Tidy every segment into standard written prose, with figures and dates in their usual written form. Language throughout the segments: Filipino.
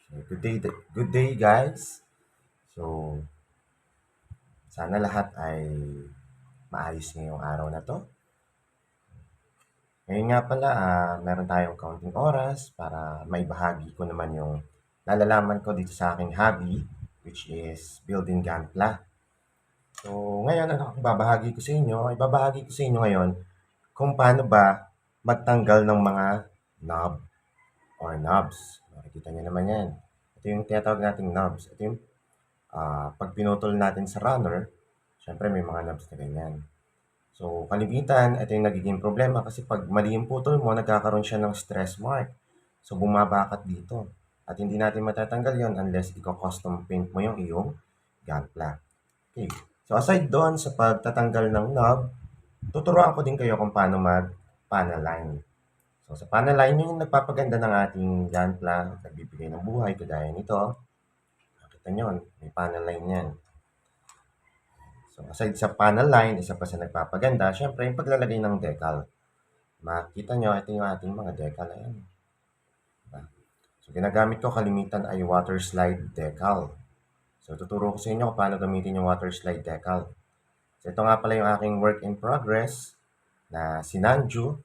Good day guys. So, sana lahat ay maayos ngayong araw na 'to. Ngayon nga pala, meron tayong kaunting oras para maibahagi ko naman yung nalalaman ko dito sa aking hobby, which is building Gunpla. So, ngayon ano ang ibabahagi ko sa inyo? Ibabahagi ko sa inyo ngayon kung paano ba magtanggal ng mga knob or knobs. Makikita niyo naman yan. Ito yung tinatawag nating knobs. Ito yung pag pinutol natin sa runner, syempre may mga knobs na ganyan. So, kalimitan, ito yung nagiging problema kasi pag mali yung putol mo, nagkakaroon siya ng stress mark. So, bumabakat dito. At hindi natin matatanggal yon unless i-custom paint mo yung iyong gunpla. Okay. So, aside doon sa pagtatanggal ng knob, tuturuan ko din kayo kung paano mag-panel line. So, sa panel line, yun yung nagpapaganda ng ating gunpla, nagbibigay ng buhay, kagaya nito. Nakita nyo, may panel line yan. So, aside sa panel line, isa pa sa nagpapaganda, syempre yung paglalagay ng decal. Makita nyo, ito yung ating mga decal. Ayan. Diba? So, ginagamit ko kalimitan ay water slide decal. So, tuturo ko sa inyo kung paano gamitin yung water slide decal. So, ito nga pala yung aking work in progress na Sinanju.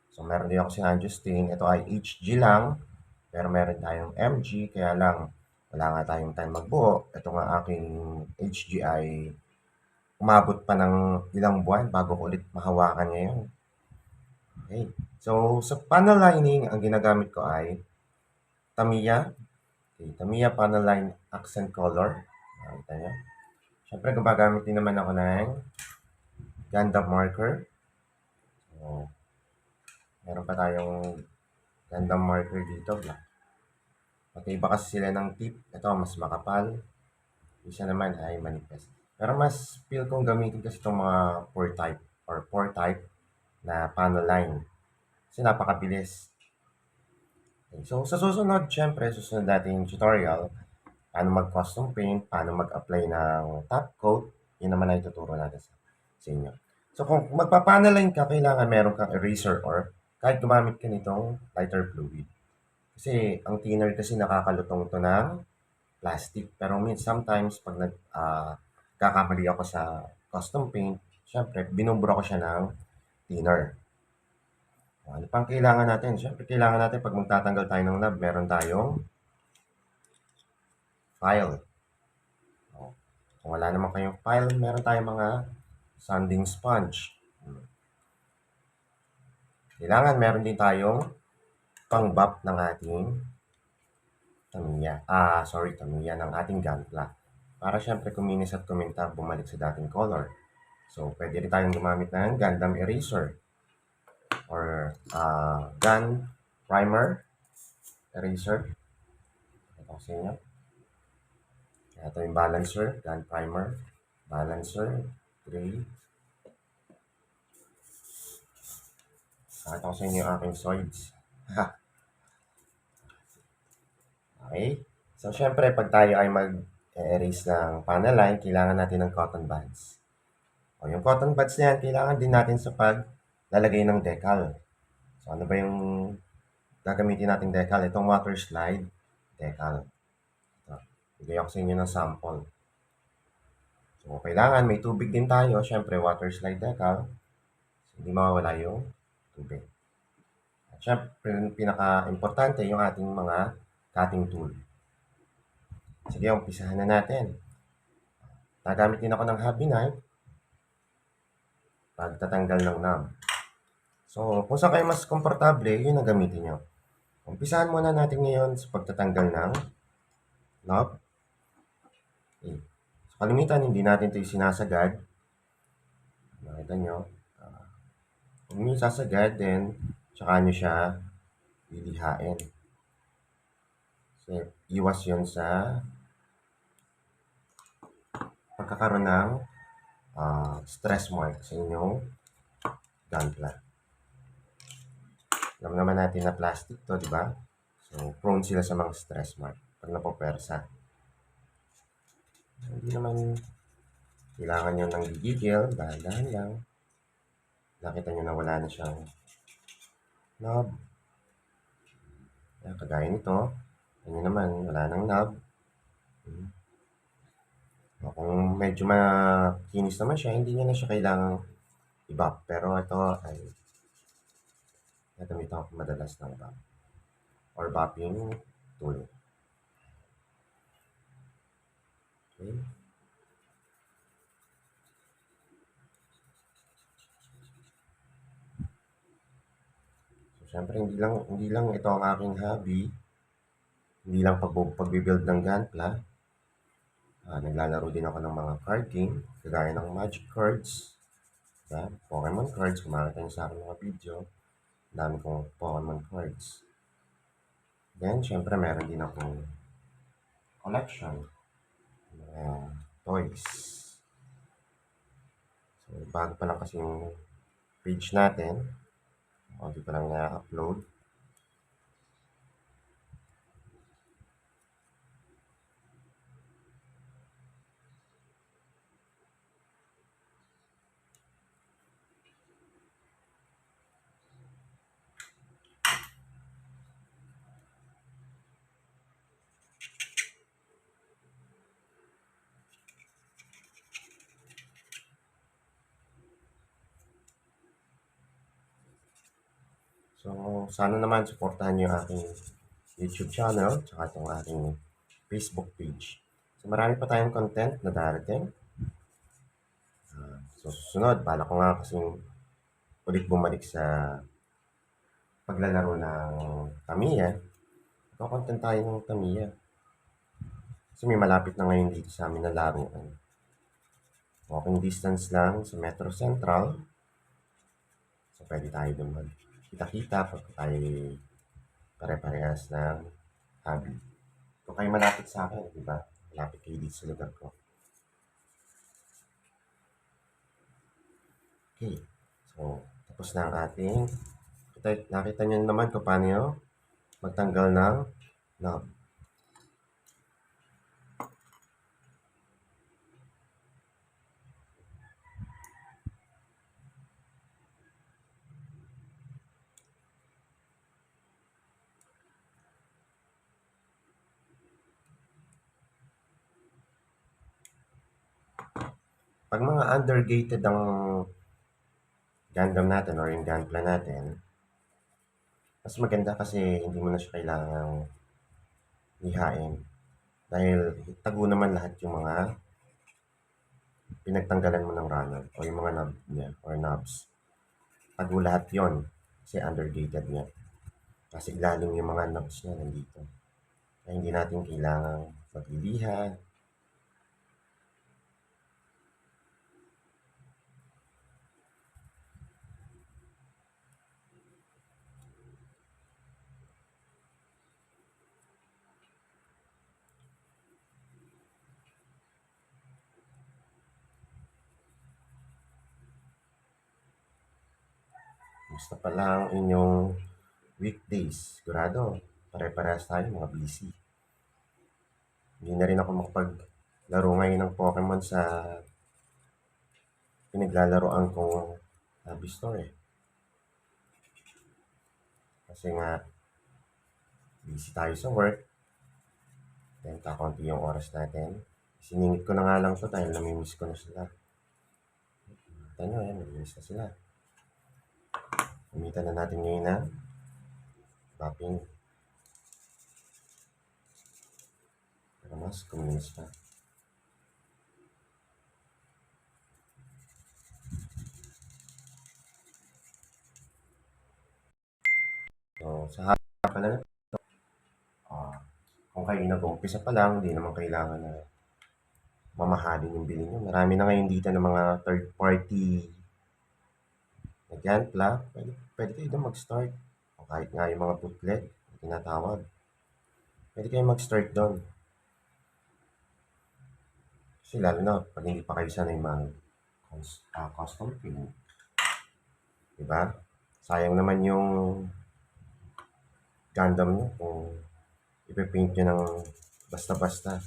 So, meron din ako Sinanju stain. Ito ay HG lang, pero meron tayong MG, kaya lang wala nga tayong time magbuo. Ito nga aking HG ay umabot pa ng ilang buwan bago ko ulit mahawakan ngayon. Okay. So, sa panel lining, ang ginagamit ko ay Tamiya. Okay, Tamiya Panel Line Accent Color. Nakita nyo. Siyempre, gumagamit din naman ako ng Gundam marker. So, meron pa tayong Gundam marker dito. Magkaiba kasi sila ng tip. Ito, mas makapal. Isa naman ay manipis. Pero mas feel kong gamitin kasi itong mga pore type or pore type na panel line. Kasi napakabilis. Okay. So, sa susunod, syempre, susunod natin tutorial, paano mag-custom paint, paano mag-apply ng top coat, yun naman ay tuturo natin sa inyo. So, kung magpapaneline ka, kailangan meron kang eraser or kahit gumamit ka nitong lighter fluid. Kasi, ang thinner kasi nakakalutong ito ng plastic. Pero sometimes, pag kakamali ako sa custom paint, syempre, binubura ko siya ng thinner. Ano pang kailangan natin? Siyempre, kailangan natin pag magtatanggal tayo ng knob, meron tayong file. O, kung wala naman kayong file, meron tayong mga sanding sponge. Kailangan meron din tayong pang-buff ng ating Tamiya. Tamiya ng ating gunpla. Para syempre kuminis at kuminta, bumalik sa dating color. So, pwede rin tayong gumamit ng Gundam eraser or gun primer eraser. Ito ko sa inyo. Ito yung balancer, gun primer, balancer, gray. Ito ko sa inyo yung aking soids. Okay? So, syempre, pag tayo ay mag-erase ng panel line, kailangan natin ng cotton buds. O, yung cotton buds na yan, kailangan din natin sa paglalagay ng decal. So, ano ba yung gagamitin nating decal? Itong water slide decal. Ito. Bigay ako sa inyo ng sample. So, kailangan may tubig din tayo. Syempre, water slide decal. So, hindi mawawala yung tubig. At syempre, pinaka-importante yung ating mga cutting tool. Sige, umpisahan na natin. Nagamit din ako ng hobby knife pagtatanggal ng knob. So, kung saan kayo mas komportable, yun ang gamitin nyo. Umpisahan muna natin ngayon sa pagtatanggal ng knob. Okay. So, kalimitan, hindi natin ito sinasagad. Nakita nyo. Kung nyo sasagad, then, tsaka nyo siya lilihain. So, iwas yun sa pagkakaroon ng stress mark sa inyong gunpla. Alam naman natin na plastic to, di ba? So, prone sila sa mga stress mark pag napopersa. Hindi naman kailangan nyo ng gigigil, dahan-dahan lang. Nakita nyo na wala na siyang knob. Kagaya nito, Ano naman, wala nang knob. Hmm. O kung medyo makinis naman siya, hindi niya na siya kailangang i-buff. Pero ito ay nagamit ako madalas ng buff or buffing tool. Okay. So, syempre, hindi lang ito ang aking hobby. Hindi lang pagbibuild ng Gunpla. Naglalaro din ako ng mga card game, kagaya ng Magic cards, diba? Pokemon cards, kung makita niyo sa aking mga video, dami kong Pokemon cards. Then, syempre, meron din akong collection ng toys. So, bago pa lang kasi yung page natin, hindi pa lang na-upload. So, sana naman supportahan niyo yung aking YouTube channel, tsaka itong aking Facebook page. So, marami pa tayong content na darating. So, susunod, bala ko nga kasing ulit bumalik sa paglalaro ng Tamiya. Ito-content tayo ng Tamiya. Kasi may malapit na ngayon dito sa amin na laruan. Walking distance lang sa Metro Central. So, pwede tayo doon magkita-kita pag tayo pare-parehas ng hobby. Kung kayo malapit sa akin, di ba? Malapit kayo dito sa lugar ko. Okay. So, tapos na ang ating nakita niyo naman kung paano magtanggal ng knob. 'Pag mga undergated ang Gundam natin or yung Gunpla natin, mas maganda kasi hindi mo na siya kailangang lihain. Dahil tago naman lahat yung mga pinagtanggalan mo ng runner o yung mga knob niya or knobs. Tago lahat yon kasi undergated niya. Kasi ilalim yung mga knobs niya nandito. Kaya hindi natin kailangang magliliha. Basta pala ang inyong weekdays. Sigurado, pare-parehas tayo mga busy. Hindi na rin ako makapaglaro ngayon ng Pokemon sa pinaglalaroan kong hobby store eh. Kasi nga, busy tayo sa work. Then, kakaunti yung oras natin. Siningit ko na nga lang to dahil namimiss ko na sila. Kita nyo, namimiss na sila. Gamitan na natin ngayon na wrapping para mas kuminis pa. So, sa haba pala na uh, kung kayo nag-umpisa pa lang, hindi naman kailangan na mamahalin yung bilhin nyo. Marami na ngayon dito ng mga third party na Gunpla. Pwede kayo doon mag-start. O kahit nga yung mga bootleg, tinatawag. Pwede kayo mag-start doon. Kasi lalo na pag hindi pa kayo sanay custom paint. Diba? Sayang naman yung Gundam nyo kung ipipaint nyo ng basta-basta.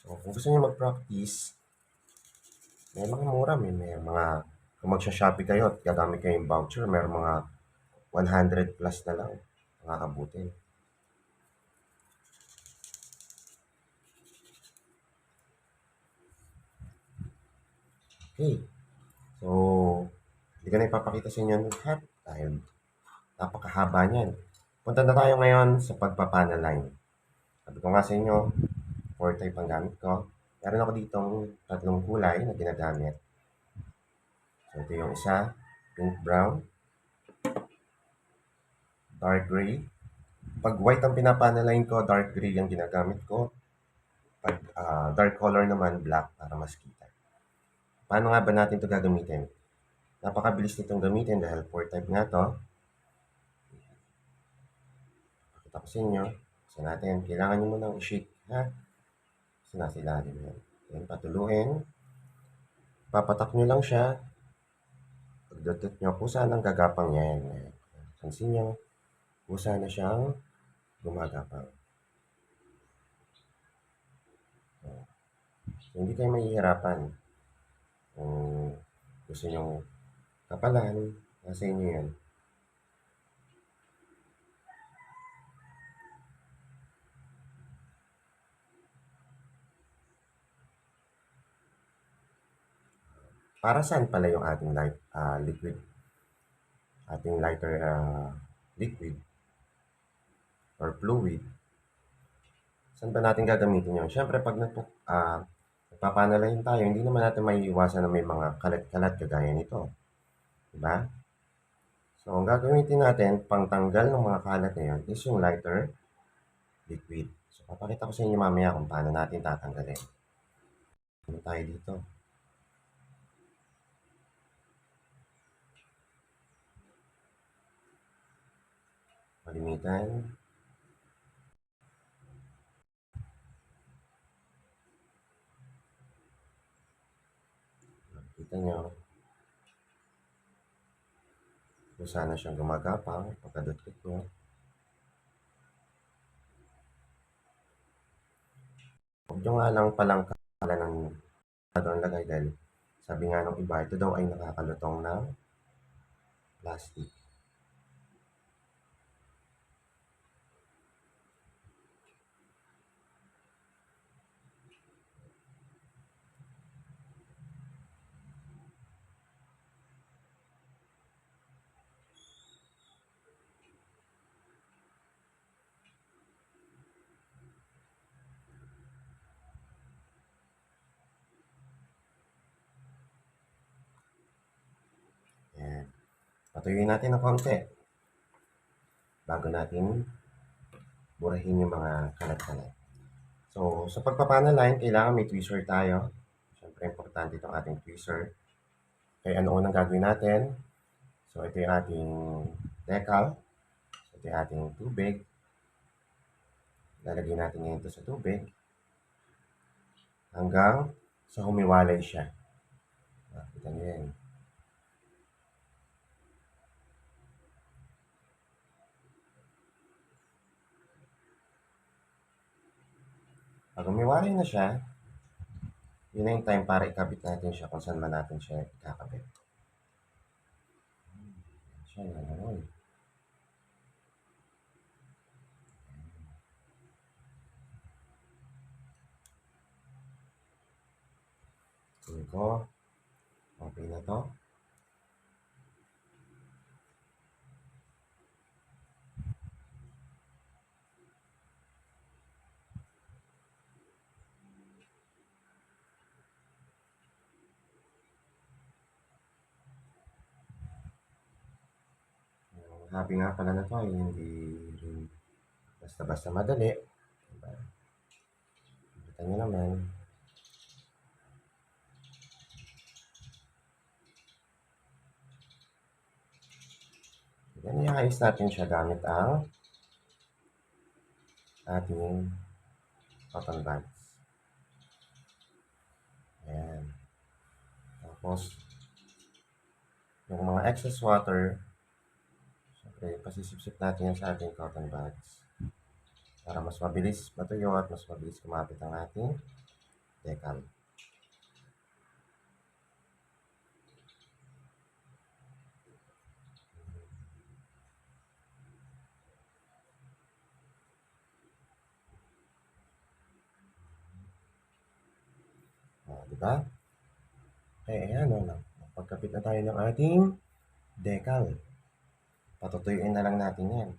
So, kung gusto nyo mag-practice, may mga mura, may mga, kung magsha-Shopee kayo at gagamit kayo yung voucher, may mga 100 plus na lang makakabutin. Okay. So, hindi ko na ipapakita sa inyo lahat dahil napakahaba niyan. Punta na tayo ngayon sa pagpapanaline. Sabi ko nga sa inyo, 4 type ang gamit ko. Meron ako ditong tatlong kulay na ginagamit. So, ito yung isa, pink brown, dark gray. Pag white ang pinapanaline ko, dark gray ang ginagamit ko. Pag dark color naman, black para mas kita. Paano nga ba natin ito gagamitin? Napakabilis nitong gamitin dahil 4 type nga to. Pakita ko sa inyo. Kasi natin, kailangan nyo munang i-shake, ha? Kasi nasa ilalim yan. Then, patuluin. Papatak nyo lang siya. Pagdatot nyo, kusa ng gagapang yan. Pansin nyo, kusa na siyang gumagapang. So, hindi kayo mahihirapan. Kung gusto nyo kapalan, nasa inyo yan. Para saan pala yung ating liquid? Ating lighter liquid or fluid. Saan ba natin gagamitin yun? Siyempre, pag nagpapanalayin tayo, hindi naman natin maiiwasan na may mga kalat-kalat kagaya nito. Diba? So, ang gagamitin natin, pangtanggal ng mga kalat na yun, is yung lighter liquid. So, papakita ko sa inyo mamaya kung paano natin tatanggalin. Ano tayo dito? Malimitan. Kita nyo, kung sana siyang gumagapang, pagkadot-dot nyo. Huwag nyo nga lang palang kala ng doon lagay dahil sabi nga ng iba, ito daw ay nakakalutong ng plastic. Yan. Patuyuin natin ng konti bago natin burahin yung mga kalat-kalat. So, sa pagpapanaline, kailangan may tweezer tayo. Siyempre, importante itong ating tweezer. Kaya ano unang gagawin natin? So, ito yung ating decal. So, ito yung ating tubig. Lalagyan natin ngayon ito sa tubig hanggang sa humiwalay siya. Kita nyo yan. Pag humiwalay na siya, yun na yung time para ikabit natin siya kung saan man natin siya ikakabit. Siya, yan naman. Tingin ko, okay na to. Happy nga pala na to, ay hindi rin basta-basta madali. Diba? Kita nyo naman. Yan, iayos natin siya gamit ang ating cotton buds. Ayan. Tapos, yung mga excess water, syempre, pasisip-sip natin yan sa ating cotton buds para mas mabilis matuyo at mas mabilis kumapit ang ating decal. Di ba? Okay, ayan o. Pagkapit na tayo ng ating decal. Patutuyuin na lang natin yan.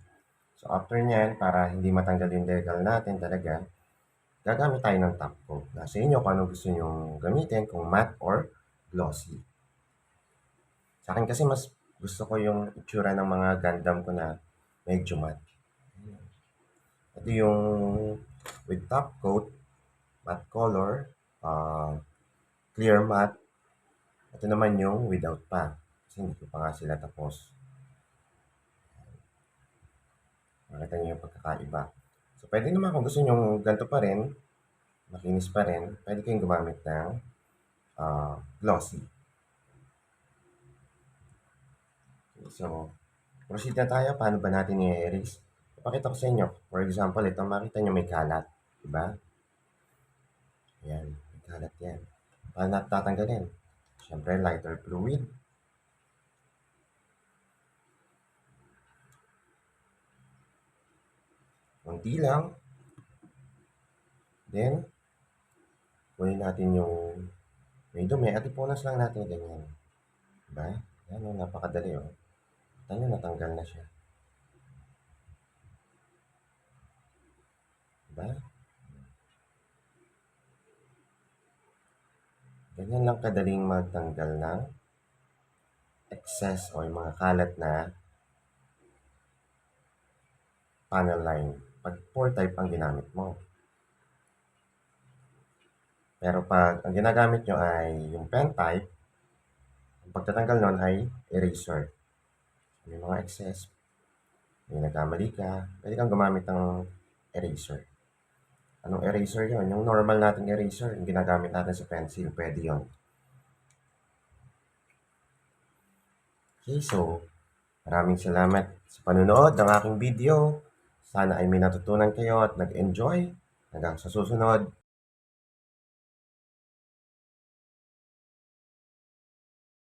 So, after nyan, para hindi matanggal yung decal natin talaga, gagamit tayo ng top coat. Nasa inyo kung ano gusto nyo gamitin, kung matte or glossy. Sa akin kasi mas gusto ko yung itsura ng mga Gundam ko na medyo matte. Ito yung with top coat, matte color, clear matte. Ito naman yung without pa. Kasi hindi ko pa nga sila tapos. Makita niyo yung pagkakaiba. So, pwede naman kung gusto nyo ganito pa rin, makinis pa rin, pwede kayong gumamit ng glossy. So, proceed na tayo. Paano ba natin i-erase? Ipakita ko sa inyo. For example, ito makita nyo may kalat. Diba? Ayan. May kalat yan. Paano natin tatanggalin? Siyempre, lighter fluid. Kunti lang. Then, kunin natin yung may dumi at ipunas lang natin ganyan. Diba? Yan o, napakadali o. Tanyo, natanggal na siya. Diba? Ganyan lang kadaling magtanggal ng excess o yung mga kalat na panel line. Pag 4 type ang ginamit mo. Pero pag ang ginagamit nyo ay yung pen type, ang pagtatanggal nun ay eraser. May mga excess, may nagkamali ka, pwede kang gumamit ng eraser. Anong eraser yon? Yung normal nating eraser, yung ginagamit natin sa pencil, pwede yon. Okay, so maraming salamat sa panunood ng aking video. Sana ay may natutunan kayo at nag-enjoy. Hanggang sa susunod.